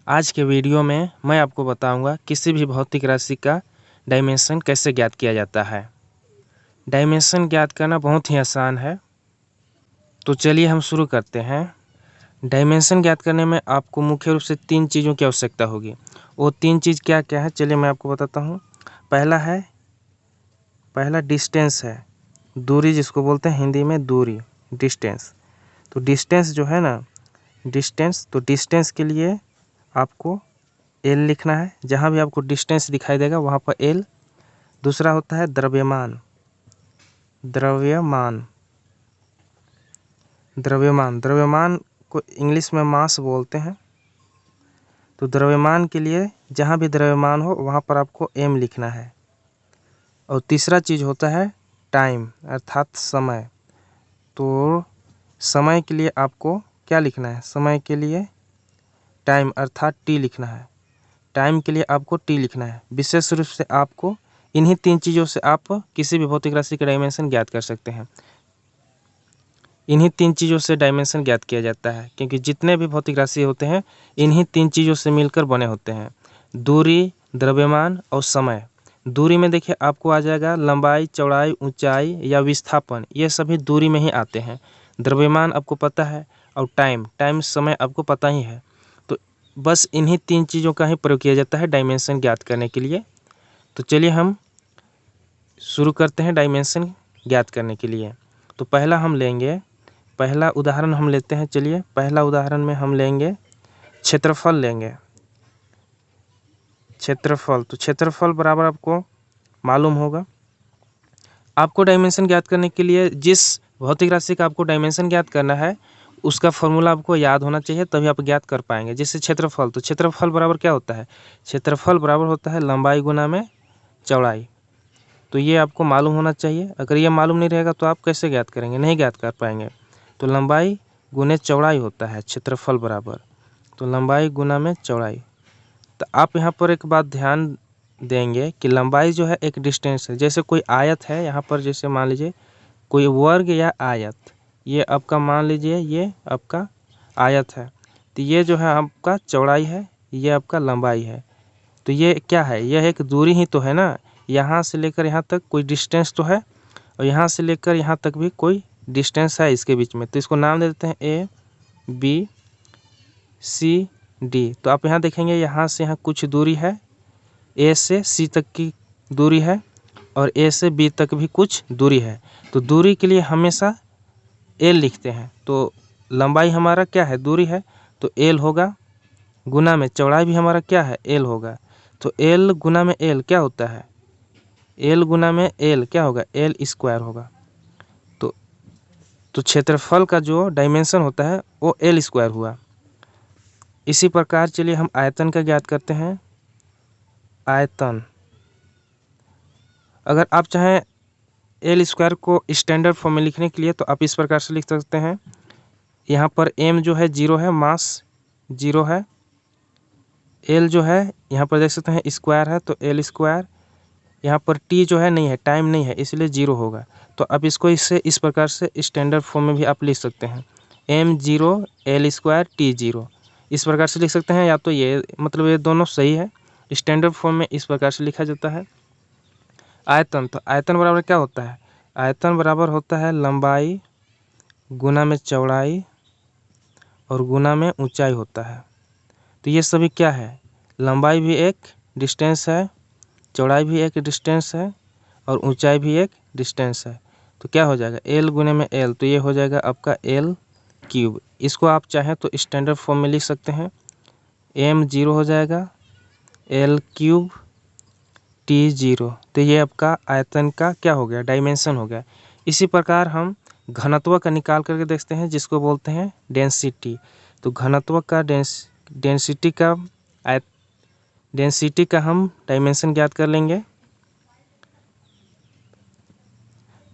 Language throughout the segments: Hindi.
आज के वीडियो में मैं आपको बताऊंगा किसी भी भौतिक राशि का डायमेंशन कैसे ज्ञात किया जाता है। डायमेंशन ज्ञात करना बहुत ही आसान है, तो चलिए हम शुरू करते हैं। डायमेंशन ज्ञात करने में आपको मुख्य रूप से 3 चीज़ों की आवश्यकता होगी। वो 3 चीज़ क्या क्या है, चलिए मैं आपको बताता हूँ। पहला डिस्टेंस है, दूरी जिसको बोलते हैं हिंदी में दूरी, डिस्टेंस। तो डिस्टेंस जो है ना, डिस्टेंस के लिए आपको एल लिखना है। जहाँ भी आपको डिस्टेंस दिखाई देगा वहाँ पर एल। दूसरा होता है द्रव्यमान। द्रव्यमान को इंग्लिश में मास बोलते हैं। तो द्रव्यमान के लिए जहाँ भी द्रव्यमान हो वहाँ पर आपको एम लिखना है। और तीसरा चीज़ होता है टाइम अर्थात समय। तो समय के लिए आपको क्या लिखना है, समय के लिए टाइम अर्थात टी लिखना है। टाइम के लिए आपको टी लिखना है। विशेष रूप से आपको इन्हीं 3 चीज़ों से आप किसी भी भौतिक राशि का डायमेंशन ज्ञात कर सकते हैं। इन्हीं 3 चीज़ों से डायमेंशन ज्ञात किया जाता है, क्योंकि जितने भी भौतिक राशि होते हैं इन्हीं 3 चीज़ों से मिलकर बने होते हैं, दूरी, द्रव्यमान और समय। दूरी में देखिए आपको आ जाएगा लंबाई, चौड़ाई, ऊंचाई या विस्थापन, ये सभी दूरी में ही आते हैं। द्रव्यमान आपको पता है, और टाइम समय आपको पता ही है। तो बस इन्हीं 3 चीज़ों का ही प्रयोग किया जाता है डायमेंशन ज्ञात करने के लिए। तो चलिए हम शुरू करते हैं डायमेंशन ज्ञात करने के लिए। तो पहला उदाहरण हम लेते हैं। चलिए पहला उदाहरण में हम लेंगे क्षेत्रफल लेंगे। क्षेत्रफल, तो क्षेत्रफल बराबर आपको मालूम होगा। आपको डायमेंशन ज्ञात करने के लिए जिस भौतिक राशि का आपको डायमेंशन ज्ञात करना है उसका फॉर्मूला आपको याद होना चाहिए, तभी आप ज्ञात कर पाएंगे। जैसे क्षेत्रफल, तो क्षेत्रफल बराबर क्या होता है, क्षेत्रफल बराबर होता है लंबाई गुना में चौड़ाई। तो ये आपको मालूम होना चाहिए। अगर ये मालूम नहीं रहेगा तो आप कैसे ज्ञात करेंगे, नहीं ज्ञात कर पाएंगे। तो लंबाई गुने चौड़ाई होता है क्षेत्रफल बराबर, तो लंबाई गुना में चौड़ाई। तो आप यहाँ पर एक बात ध्यान देंगे कि लंबाई जो है एक डिस्टेंस है। जैसे कोई आयत है यहाँ पर, जैसे मान लीजिए कोई वर्ग या आयत, ये आपका मान लीजिए ये आपका आयत है, तो ये जो है आपका चौड़ाई है, ये आपका लंबाई है। तो ये क्या है, यह एक दूरी ही तो है ना। यहाँ से लेकर यहाँ तक कोई डिस्टेंस तो है, और यहाँ से लेकर यहाँ तक भी कोई डिस्टेंस है इसके बीच में। तो इसको नाम दे देते हैं ए बी सी डी। तो आप यहाँ देखेंगे यहाँ से यहाँ कुछ दूरी है, ए से सी तक की दूरी है, और ए से बी तक भी कुछ दूरी है। तो दूरी के लिए हमेशा एल लिखते हैं। तो लंबाई हमारा क्या है, दूरी है, तो एल होगा, गुना में चौड़ाई भी हमारा क्या है, एल होगा। तो एल गुना में एल क्या होता है, एल गुना में एल क्या होगा, एल स्क्वायर होगा। तो क्षेत्रफल का जो डायमेंशन होता है वो एल स्क्वायर हुआ। इसी प्रकार चलिए हम आयतन का ज्ञात करते हैं। आयतन, अगर आप चाहें एल स्क्वायर को स्टैंडर्ड फॉर्म में लिखने के लिए तो आप इस प्रकार से लिख सकते हैं। यहाँ पर एम जो है 0 है, मास 0 है। एल जो है यहाँ पर देख सकते हैं स्क्वायर है, तो एल स्क्वायर। यहाँ पर टी जो है नहीं है, टाइम नहीं है, इसलिए 0 होगा। तो अब इसको इस प्रकार से स्टैंडर्ड फॉर्म में भी आप लिख सकते हैं, एम 0 एल स्क्वायर टी 0, इस प्रकार से लिख सकते हैं। या तो ये मतलब ये दोनों सही है, स्टैंडर्ड फॉर्म में इस प्रकार से लिखा जाता है। आयतन, तो आयतन बराबर क्या होता है, आयतन बराबर होता है लंबाई गुना में चौड़ाई और गुना में ऊंचाई होता है। तो ये सभी क्या है, लंबाई भी एक डिस्टेंस है, चौड़ाई भी एक डिस्टेंस है, और ऊंचाई भी एक डिस्टेंस है। तो क्या हो जाएगा, एल गुने में एल, तो ये हो जाएगा आपका एल क्यूब। इसको आप चाहें तो स्टैंडर्ड फॉर्म में लिख सकते हैं, एम 0 हो जाएगा, एल क्यूब टी 0। तो ये आपका आयतन का क्या हो गया, डायमेंशन हो गया। इसी प्रकार हम घनत्व का निकाल करके देखते हैं, जिसको बोलते हैं डेंसिटी। तो घनत्व का डेंसिटी का हम डायमेंशन ज्ञात कर लेंगे।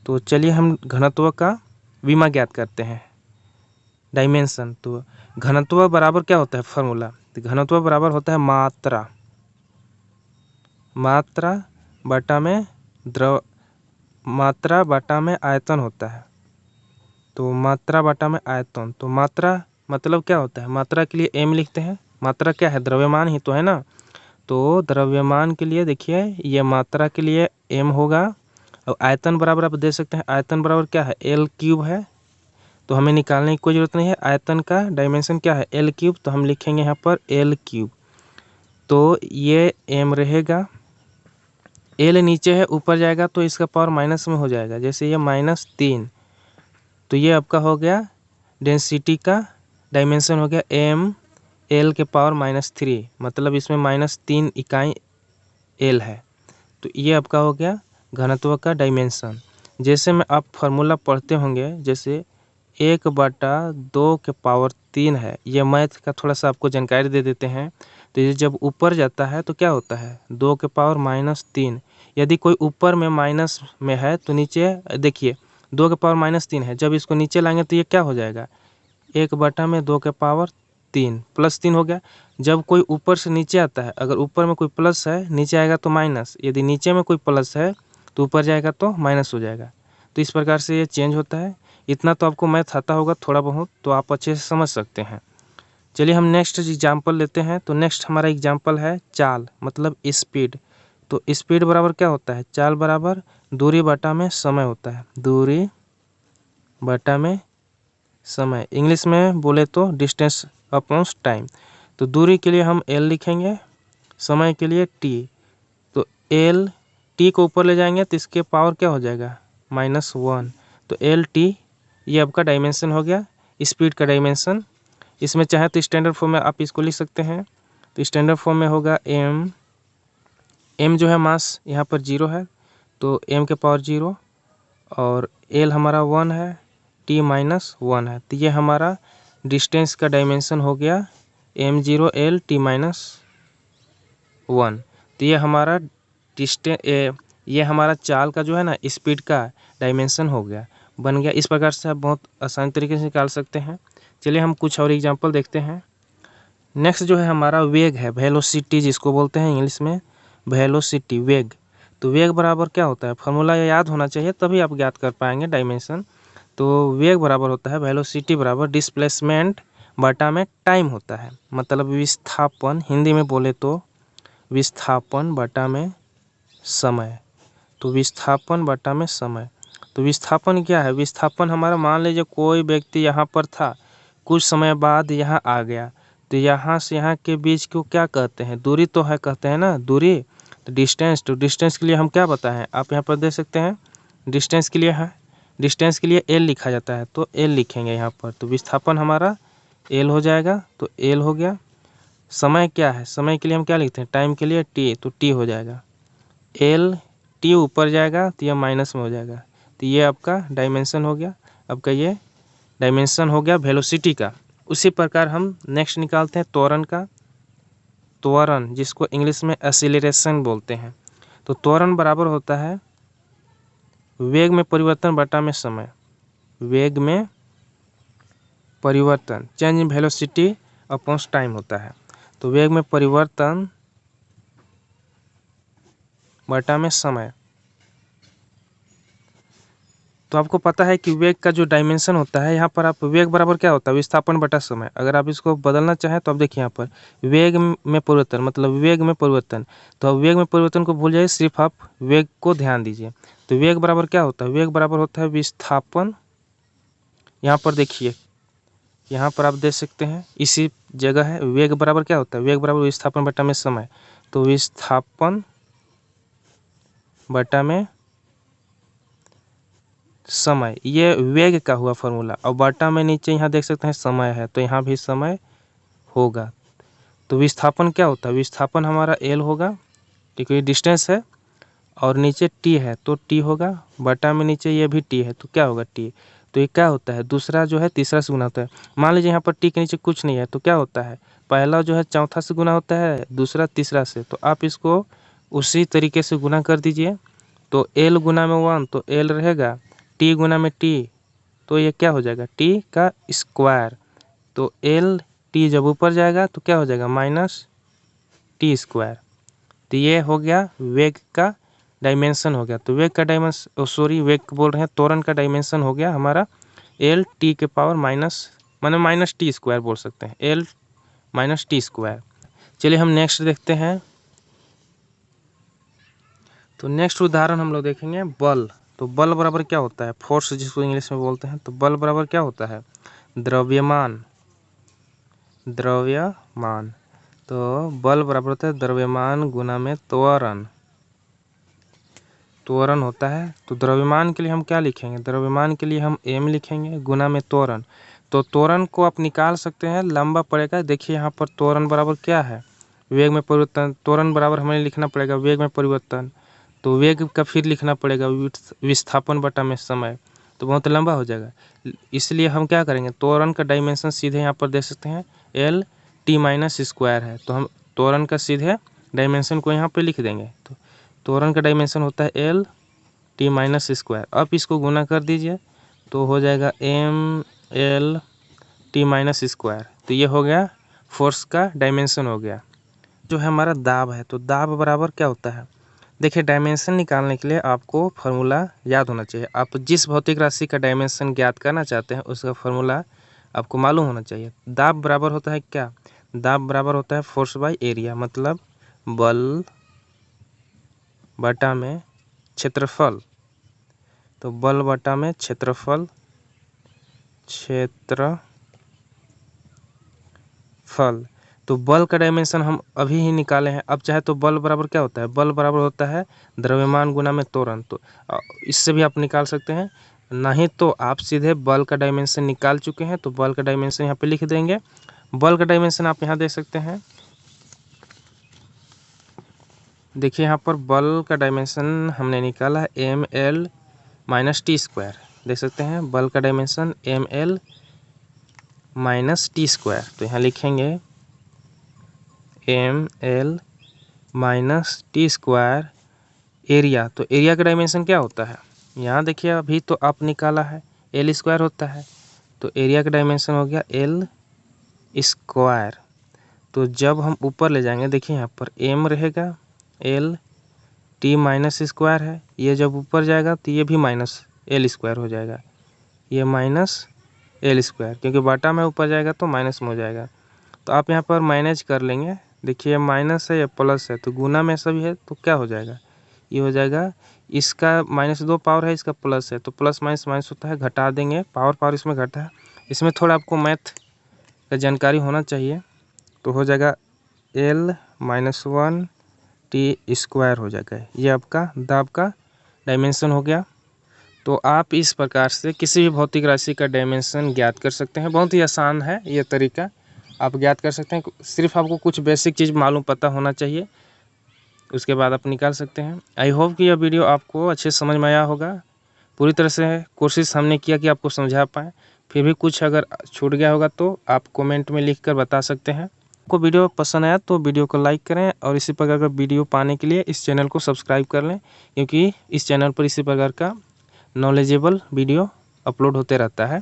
तो चलिए हम घनत्व का विमा ज्ञात करते हैं, डायमेंशन। तो घनत्व बराबर क्या होता है फॉर्मूला, तो घनत्व बराबर होता है मात्रा बटा में आयतन होता है। तो मात्रा बटा में आयतन, तो मात्रा मतलब क्या होता है, मात्रा के लिए एम लिखते हैं, मात्रा क्या है, द्रव्यमान ही तो है ना। तो द्रव्यमान के लिए देखिए ये मात्रा के लिए m होगा, और आयतन बराबर आप दे सकते हैं, आयतन बराबर क्या है, L³ है, तो हमें निकालने की कोई ज़रूरत नहीं है। आयतन का डायमेंशन क्या है, L³, तो हम लिखेंगे यहाँ पर L³। तो ये m रहेगा, L नीचे है, ऊपर जाएगा तो इसका पावर माइनस में हो जाएगा, जैसे ये -3, तो ये आपका हो गया डेंसिटी का डायमेंशन हो गया m L के पावर -3, मतलब इसमें -3 इकाई L है। तो ये आपका हो गया घनत्व का डायमेंशन। जैसे में आप फार्मूला पढ़ते होंगे, जैसे 1/2 के पावर 3 है, ये मैथ का थोड़ा सा आपको जानकारी दे देते हैं। तो ये जब ऊपर जाता है तो क्या होता है, 2 के पावर -3। यदि कोई ऊपर में माइनस में है तो नीचे देखिए 2 के पावर -3 है, जब इसको नीचे लाएंगे तो ये क्या हो जाएगा, 1/2 के पावर 3 +3 हो गया। जब कोई ऊपर से नीचे आता है, अगर ऊपर में कोई प्लस है नीचे आएगा तो माइनस, यदि नीचे में कोई प्लस है तो ऊपर जाएगा तो माइनस हो जाएगा। तो इस प्रकार से ये चेंज होता है। इतना तो आपको मैथ आता होगा थोड़ा बहुत, तो आप अच्छे से समझ सकते हैं। चलिए हम नेक्स्ट एग्जाम्पल लेते हैं। तो नेक्स्ट हमारा एग्जाम्पल है चाल, मतलब स्पीड। तो स्पीड बराबर क्या होता है, चाल बराबर दूरी बटा में समय होता है, दूरी बटा में समय, इंग्लिश में बोले तो डिस्टेंस अपॉन टाइम। तो दूरी के लिए हम L लिखेंगे, समय के लिए T। तो L T को ऊपर ले जाएंगे तो इसके पावर क्या हो जाएगा, -1। तो LT ये आपका डायमेंशन हो गया, स्पीड का डायमेंशन। इसमें चाहे तो स्टैंडर्ड फॉर्म में आप इसको लिख सकते हैं। तो स्टैंडर्ड फॉर्म में होगा m जो है मास यहाँ पर 0 है, तो m के पावर 0, और L हमारा 1 है, T -1 है। तो ये हमारा डिस्टेंस का डायमेंशन हो गया m0 L T -1। तो ये हमारा ये हमारा चाल का जो है ना स्पीड का डायमेंशन हो गया, बन गया। इस प्रकार से आप बहुत आसान तरीके से निकाल सकते हैं। चलिए हम कुछ और एग्जांपल देखते हैं। नेक्स्ट जो है हमारा वेग है, वेलोसिटी जिसको बोलते हैं इंग्लिश में, वेलोसिटी, वेग। तो वेग बराबर क्या होता है, फार्मूला याद होना चाहिए तभी आप ज्ञात कर पाएंगे डायमेंशन। तो वेग बराबर होता है वेलोसिटी बराबर डिस्प्लेसमेंट बटा में टाइम होता है, मतलब विस्थापन, हिंदी में बोले तो विस्थापन बटा में समय। तो विस्थापन बटा में समय। तो विस्थापन क्या है, विस्थापन हमारा, मान लीजिए कोई व्यक्ति यहाँ पर था, कुछ समय बाद यहाँ आ गया, तो यहाँ से यहाँ के बीच को क्या कहते हैं, दूरी तो है, कहते हैं ना दूरी। तो डिस्टेंस, तो डिस्टेंस के लिए हम क्या बताएं, आप यहाँ पर दे सकते हैं, डिस्टेंस के लिए है, डिस्टेंस के लिए L लिखा जाता है, तो L लिखेंगे यहाँ पर। तो विस्थापन हमारा L हो जाएगा, तो L हो गया। समय क्या है, समय के लिए हम क्या लिखते हैं, टाइम के लिए T, तो T हो जाएगा। L T ऊपर जाएगा तो यह माइनस में हो जाएगा। तो ये आपका डायमेंशन हो गया, आपका ये डायमेंशन हो गया वेलोसिटी का। उसी प्रकार हम नेक्स्ट निकालते हैं त्वरण का, त्वरण जिसको इंग्लिश में एक्सीलरेशन बोलते हैं। तो त्वरण बराबर होता है वेग में परिवर्तन बटा में समय, वेग में परिवर्तन, change in velocity upon time होता है। तो वेग में परिवर्तन बटा में समय। तो आपको पता है कि वेग का जो डायमेंशन होता है, यहाँ पर आप वेग बराबर क्या होता है, विस्थापन बटा समय। अगर आप इसको बदलना चाहें तो आप देखिए यहाँ पर वेग में परिवर्तन, मतलब वेग में परिवर्तन। तो अब वेग में परिवर्तन को भूल जाइए, सिर्फ आप वेग को ध्यान दीजिए। तो वेग बराबर क्या होता है, वेग बराबर होता है विस्थापन, यहाँ पर देखिए, यहाँ पर आप देख सकते हैं इसी जगह है, वेग बराबर क्या होता है, वेग बराबर विस्थापन बटा में समय। तो विस्थापन बटा में समय, ये वेग का हुआ फॉर्मूला। और बटा में नीचे यहाँ देख सकते हैं समय है, तो यहाँ भी समय होगा। तो विस्थापन क्या होता है, विस्थापन हमारा L होगा, ठीक है, डिस्टेंस है, और नीचे T है तो T होगा, बटा में नीचे ये भी T है तो क्या होगा T। तो ये क्या होता है, दूसरा जो है तीसरा से गुना होता है। मान लीजिए यहाँ पर T के नीचे कुछ नहीं है तो क्या होता है, पहला जो है चौथा से गुना होता है, दूसरा तीसरा से। तो आप इसको उसी तरीके से गुना कर दीजिए। तो L गुना में 1 तो L रहेगा, T गुना में T तो ये क्या हो जाएगा, T का स्क्वायर। तो L T जब ऊपर जाएगा तो क्या हो जाएगा, -T²। तो ये हो गया वेग का डायमेंशन हो गया। तो वेग का डायमेंशन, सॉरी वेग बोल रहे हैं, त्वरण का डायमेंशन हो गया हमारा L T के पावर माइनस, माने -T² बोल सकते हैं, L माइनस टी स्क्वायर। चलिए हम नेक्स्ट देखते हैं। तो नेक्स्ट उदाहरण हम लोग देखेंगे बल। तो बल बराबर क्या होता है, फोर्स जिसको इंग्लिश में बोलते हैं। तो बल बराबर क्या होता है, द्रव्यमान। द्रव्यमान, तो बल बराबर होता है द्रव्यमान गुना में त्वरण। त्वरण होता है। तो द्रव्यमान के लिए हम क्या लिखेंगे, द्रव्यमान के लिए हम m लिखेंगे गुना में त्वरण। तो त्वरण को आप निकाल सकते हैं, लंबा पड़ेगा। देखिए यहाँ पर त्वरण बराबर क्या है, वेग में परिवर्तन। त्वरण बराबर हमें लिखना पड़ेगा वेग में परिवर्तन। तो वेग का फिर लिखना पड़ेगा विस्थापन बटा में समय, तो बहुत लंबा हो जाएगा। इसलिए हम क्या करेंगे, त्वरण का डायमेंशन सीधे यहाँ पर दे सकते हैं, एल टी माइनस स्क्वायर है। तो हम त्वरण का सीधे डायमेंशन को यहाँ पे लिख देंगे। तो त्वरण का डायमेंशन होता है एल टी माइनस स्क्वायर। अब इसको गुना कर दीजिए तो हो जाएगा M L T minus square. तो ये हो गया फोर्स का डायमेंशन हो गया। जो है हमारा दाब है, तो दाब बराबर क्या होता है, देखिए डायमेंशन निकालने के लिए आपको फार्मूला याद होना चाहिए। आप जिस भौतिक राशि का डायमेंशन ज्ञात करना चाहते हैं उसका फार्मूला आपको मालूम होना चाहिए। दाब बराबर होता है क्या, दाब बराबर होता है फोर्स बाय एरिया, मतलब बल बटा में क्षेत्रफल। तो बल बटा में क्षेत्रफल, तो बल का डायमेंशन हम अभी ही निकाले हैं। अब चाहे तो बल बराबर क्या होता है, बल बराबर होता है द्रव्यमान गुना में त्वरण। तो इससे भी आप निकाल सकते हैं, नहीं तो आप सीधे बल का डायमेंशन निकाल चुके हैं तो बल का डायमेंशन यहाँ पे लिख देंगे। बल का डायमेंशन आप यहाँ दे सकते हैं। देखिए यहाँ पर बल का डायमेंशन हमने निकाला है M L minus T square, देख सकते हैं बल का dimension M L minus T square. तो यहाँ लिखेंगे M L minus T square area. तो एरिया का डायमेंशन क्या होता है, यहाँ देखिए अभी तो आप निकाला है एल स्क्वायर होता है, तो एरिया का डायमेंशन हो गया एल स्क्वायर। तो जब हम ऊपर ले जाएंगे, देखिए यहाँ पर एम रहेगा, एल टी माइनस स्क्वायर है, ये जब ऊपर जाएगा तो ये भी माइनस एल स्क्वायर हो जाएगा, ये माइनस एल स्क्वायर, क्योंकि बाटा में ऊपर जाएगा तो माइनस में हो जाएगा। तो आप यहाँ पर माइनस कर लेंगे, देखिए माइनस है या प्लस है, तो गुना में सभी है तो क्या हो जाएगा, ये हो जाएगा, इसका -2 पावर है, इसका प्लस है, तो प्लस माइनस माइनस होता है, घटा देंगे, पावर इसमें घटा है। इसमें थोड़ा आपको मैथ का जानकारी होना चाहिए, तो हो जाएगा L-1 टी स्क्वायर हो जाएगा। ये आपका दाब का डायमेंशन हो गया। तो आप इस प्रकार से किसी भी भौतिक राशि का डायमेंशन ज्ञात कर सकते हैं। बहुत ही आसान है ये तरीका, आप ज्ञात कर सकते हैं। सिर्फ आपको कुछ बेसिक चीज़ मालूम पता होना चाहिए, उसके बाद आप निकाल सकते हैं। आई होप कि यह वीडियो आपको अच्छे समझ में आया होगा। पूरी तरह से कोशिश हमने किया कि आपको समझा पाएँ, फिर भी कुछ अगर छूट गया होगा तो आप कमेंट में लिख कर बता सकते हैं। आपको वीडियो पसंद आया तो वीडियो को लाइक करें और इसी प्रकार का वीडियो पाने के लिए इस चैनल को सब्सक्राइब कर लें, क्योंकि इस चैनल पर इसी प्रकार का नॉलेजेबल वीडियो अपलोड होते रहता है।